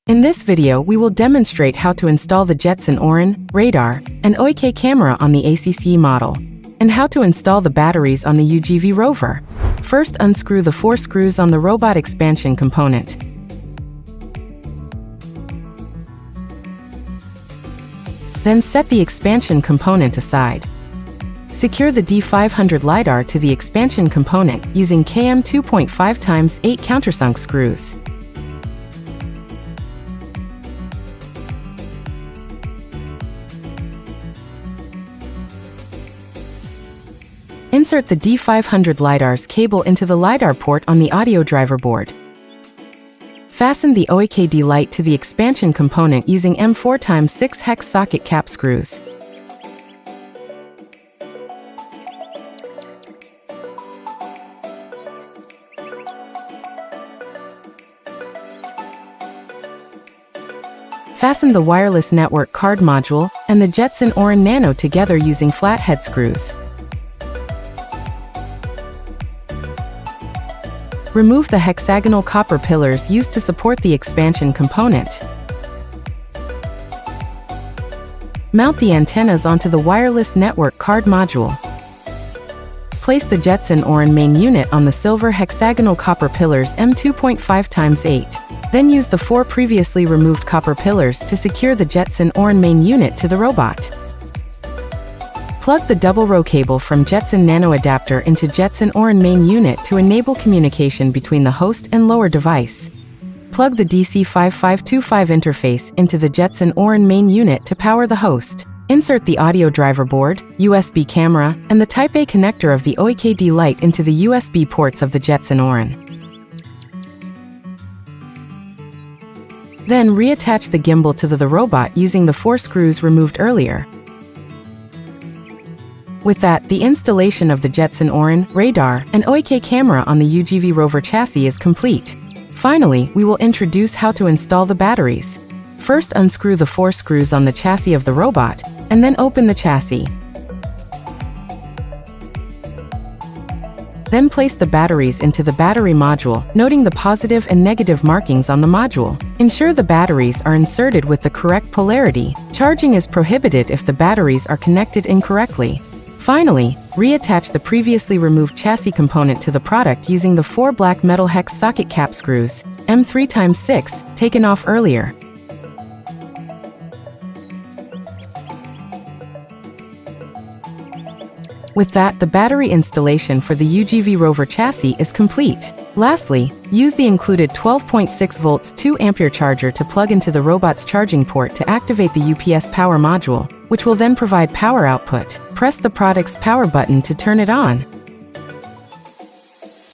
In this video, we will demonstrate how to install the Jetson Orin, radar, and OIK camera on the ACC model, and how to install the batteries on the UGV Rover. First, unscrew the 4 screws on the robot expansion component. Then set the expansion component aside. Secure the D500 LIDAR to the expansion component using KM 2.5x8 countersunk screws. Insert the D500 LIDAR's cable into the LIDAR port on the audio driver board. Fasten the OIK Lite to the expansion component using M4x6 hex socket cap screws. Fasten the wireless network card module and the Jetson Orin Nano together using flathead screws. Remove the hexagonal copper pillars used to support the expansion component. Mount the antennas onto the wireless network card module. Place the Jetson Orin main unit on the silver hexagonal copper pillars M2.5x8. Then use the 4 previously removed copper pillars to secure the Jetson Orin main unit to the robot. Plug the double row cable from Jetson Nano adapter into Jetson Orin main unit to enable communication between the host and lower device. Plug the DC5525 interface into the Jetson Orin main unit to power the host. Insert the audio driver board, USB camera, and the Type A connector of the OIK Lite into the USB ports of the Jetson Orin. Then reattach the gimbal to the robot using the 4 screws removed earlier. With that, the installation of the Jetson Orin, radar, and OIK camera on the UGV Rover chassis is complete. Finally, we will introduce how to install the batteries. First, unscrew the 4 screws on the chassis of the robot, and then open the chassis. Then place the batteries into the battery module, noting the positive and negative markings on the module. Ensure the batteries are inserted with the correct polarity. Charging is prohibited if the batteries are connected incorrectly. Finally, reattach the previously removed chassis component to the product using the 4 black metal hex socket cap screws, M3x6, taken off earlier. With that, the battery installation for the UGV Rover chassis is complete. Lastly, use the included 12.6 volts 2 ampere charger to plug into the robot's charging port to activate the UPS power module, which will then provide power output. Press the product's power button to turn it on.